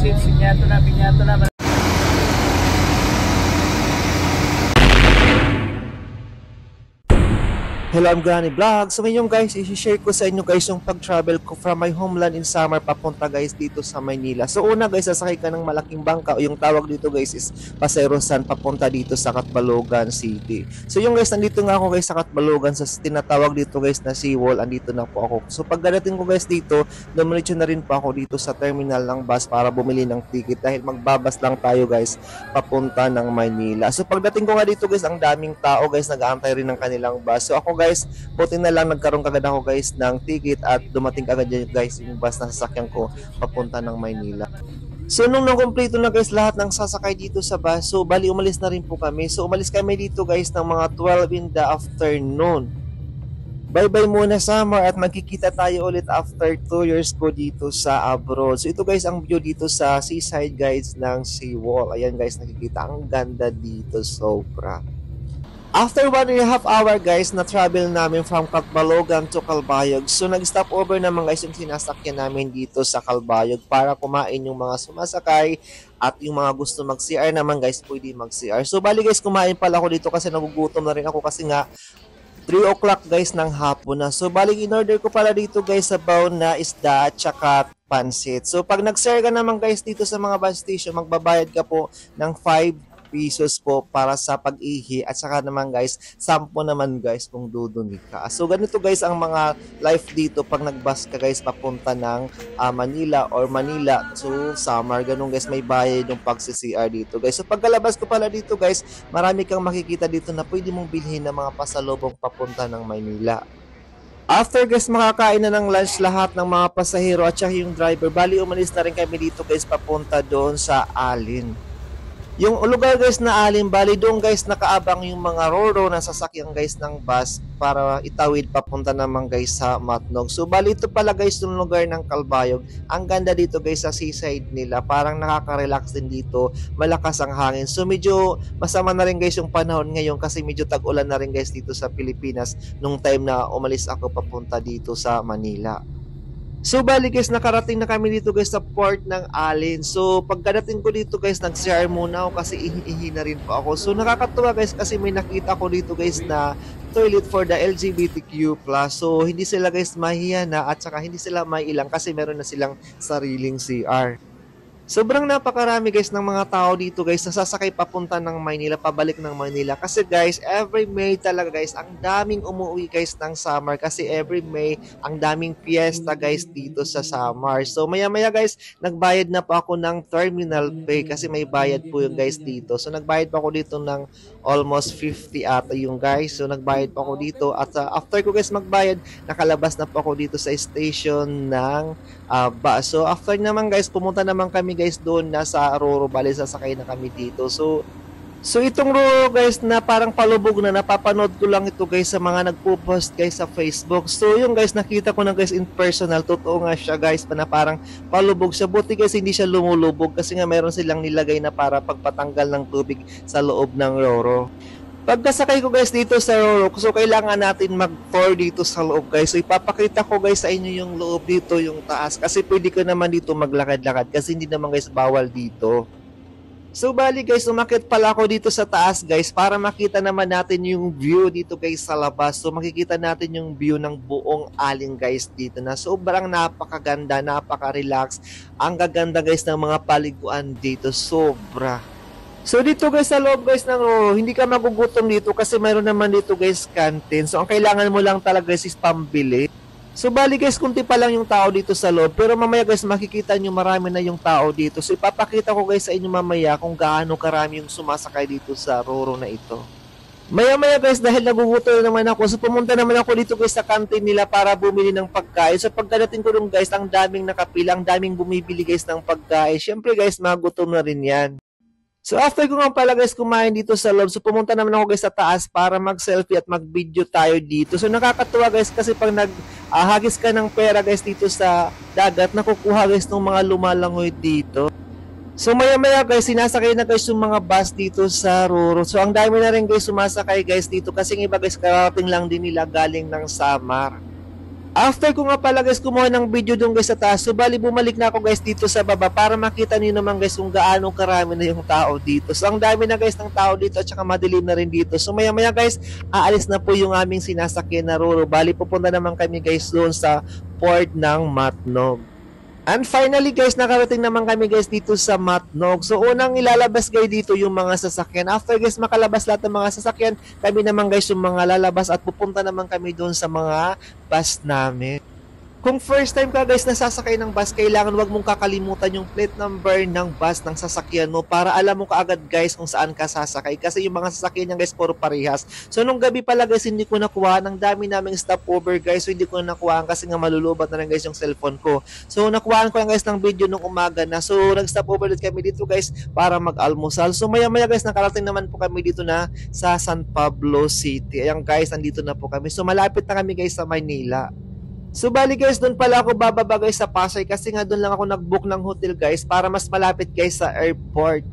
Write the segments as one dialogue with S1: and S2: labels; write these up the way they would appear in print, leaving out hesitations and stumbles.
S1: Pinyato na.
S2: Hello, I'm Granny Vlog. So ngayon guys, i-share ko sa inyo guys yung pag-travel ko from my homeland in Samar papunta guys dito sa Maynila. So una guys, sasakay ka ng malaking bangka o yung tawag dito guys is Paserosan papunta dito sa Catbalogan City. So yung guys, nandito nga ako guys sa Catbalogan sa tinatawag dito guys na Seawall. Andito na po ako. So pagdating ko guys dito, dumiretso na rin po ako dito sa terminal ng bus para bumili ng ticket dahil magbabas lang tayo guys papunta ng Maynila. So pagdating ko nga dito guys, ang daming tao guys, nag-aantay rin ng kanilang bus. So ako guys, buti na lang nagkaroon kagad ako guys ng ticket at dumating kagad guys yung bus na sasakyan ko papunta ng Maynila. So nung nakumpleto na guys lahat ng sasakay dito sa bus, so bali umalis na rin po kami. So umalis kami dito guys ng mga 12 in the afternoon. Bye-bye muna Samar at magkikita tayo ulit after 2 years ko dito sa abroad. So ito guys ang view dito sa seaside guys ng Seawall. Ayan guys, nakikita ang ganda dito, sobra. After 1.5 hour guys na travel namin from Catbalogan to Calbayog, so nag-stop over naman guys yung sinasakyan namin dito sa Calbayog para kumain yung mga sumasakay at yung mga gusto mag-CR naman guys pwede mag-CR. So bali guys, kumain pala ako dito kasi nagugutom na rin ako kasi nga 3 o'clock guys ng hapon na. So bali in-order ko pala dito guys sa baon na isda at saka pansit. So pag nag-CR ka naman guys dito sa mga bus station, magbabayad ka po ng 5 pesos po para sa pag-ihi at saka naman guys 10 naman guys kung dudumi ka. So ganito guys ang mga life dito pag nagbus ka guys papunta ng Manila or Manila to Samar. Ganun guys, may bayad yung pag-CR dito guys. So pagkalabas ko pala dito guys, marami kang makikita dito na pwede mong bilhin ng mga pasalubong papunta ng Maynila. After guys makakain na ng lunch lahat ng mga pasahero at saka yung driver, bali umalis na rin kami dito guys papunta doon sa Alin. Yung lugar guys na Alin, bali doon guys nakaabang yung mga roro na sasakyan guys ng bus para itawid papunta naman guys sa Matnog. So bali ito pala guys yung lugar ng Calbayog. Ang ganda dito guys sa seaside nila, parang nakaka-relax din dito, malakas ang hangin. So medyo masama na rin guys yung panahon ngayon kasi medyo tag-ulan na rin guys dito sa Pilipinas nung time na umalis ako papunta dito sa Manila. So bali guys, nakarating na kami dito guys sa port ng Alin. So pagkadating ko dito guys, nag-CR muna ako kasi ihi na rin po ako. So nakakatuwa guys kasi may nakita ko dito guys na toilet for the LGBTQ+. So hindi sila guys mahiya na at saka hindi sila mailang kasi meron na silang sariling CR. Sobrang napakarami guys ng mga tao dito guys na sasakay papunta ng Maynila, pabalik ng Maynila. Kasi guys, every May talaga guys, ang daming umuwi guys ng Samar. Kasi every May, ang daming fiesta guys dito sa Samar. So maya-maya guys, nagbayad na po ako ng terminal pay kasi may bayad po yung guys dito. So nagbayad pa ako dito ng almost 50 ata yung guys. So nagbayad pa ako dito at after ko guys magbayad, nakalabas na po ako dito sa station ng bus. So after naman guys, pumunta naman kami guys doon nasa Roro, bali sasakay na kami dito. So itong Roro guys na parang palubog na, napapanood ko lang ito guys sa mga nagpo-post guys sa Facebook. So yung guys, nakita ko na guys in personal, totoo nga siya guys na parang palubog siya. Buti guys hindi siya lumulubog kasi nga meron silang nilagay na para pagpatanggal ng tubig sa loob ng Roro. Pagkasakay ko guys dito sa Roro, so kailangan natin mag-tour dito sa loob guys. So ipapakita ko guys sa inyo yung loob dito, yung taas. Kasi pwede ko naman dito maglakad-lakad kasi hindi naman guys bawal dito. So bali guys, umakyat pala ako dito sa taas guys para makita naman natin yung view dito guys sa labas. So makikita natin yung view ng buong Alin guys dito na sobrang napakaganda, napaka-relax. Ang gaganda guys ng mga paliguan dito, sobra. So dito guys sa loob guys ng Roro, hindi ka magugutom dito kasi mayroon naman dito guys canteen. So ang kailangan mo lang talaga guys is pambili. So bali guys, kunti pa lang yung tao dito sa loob, pero mamaya guys makikita nyo marami na yung tao dito. So ipapakita ko guys sa inyo mamaya kung gaano karami yung sumasakay dito sa Roro na ito. Maya-maya guys, dahil nagugutom naman ako, so pumunta naman ako dito guys sa canteen nila para bumili ng pagkain. So pagdating ko dun guys, ang daming nakapila, ang daming bumibili guys ng pagkain. Syempre guys, magutom na rin yan. So after ko nga pala guys kumain dito sa loob, so pumunta naman ako guys sa taas para mag-selfie at mag-video tayo dito. So nakakatuwa guys kasi pag naghagis ka ng pera guys dito sa dagat, nakukuha guys ng mga lumalangoy dito. So maya-maya guys, sinasakay na guys yung mga bus dito sa Roro. So ang dami na rin guys sumasakay guys dito kasi yung iba guys karating lang din nila galing ng Samar. After ko nga pala guys kumuha ng video doon guys sa taas, so bali bumalik na ako guys dito sa baba para makita niyo naman guys kung gaano karami na yung tao dito. So ang dami na guys ng tao dito at saka madilim na rin dito. So maya maya guys, aalis na po yung aming sinasakyan na Roro. Bali pupunta naman kami guys doon sa port ng Matnog. And finally guys, nakarating naman kami guys dito sa Matnog. So unang ilalabas guys dito yung mga sasakyan. After guys makalabas lahat ng mga sasakyan, kami naman guys yung mga lalabas at pupunta naman kami doon sa mga bus namin. Kung first time ka guys nasasakay ng bus, kailangan wag mong kakalimutan yung plate number ng bus ng sasakyan mo para alam mo kaagad guys kung saan ka sasakay. Kasi yung mga sasakyan niya guys puro parehas. So nung gabi pala guys hindi ko nakuha, ng dami naming stopover guys. So hindi ko nakuha kasi nga malulubat na rin guys yung cellphone ko. So nakuhaan ko lang guys ng video nung umaga na. So nag-stopover ulit kami dito guys para mag-almusal. So maya maya guys nakarating naman po kami dito na sa San Pablo City. Ayan guys, nandito na po kami. So malapit na kami guys sa Maynila. So bali guys, doon pala ako bababa guys sa Pasay kasi nga doon lang ako nag-book ng hotel guys para mas malapit guys sa airport.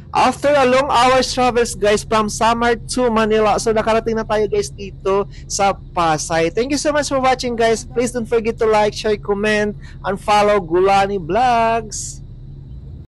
S2: After a long hours travels guys from Samar to Manila, so nakarating na tayo guys dito sa Pasay. Thank you so much for watching guys. Please don't forget to like, share, comment, and follow Gulani Vlogs.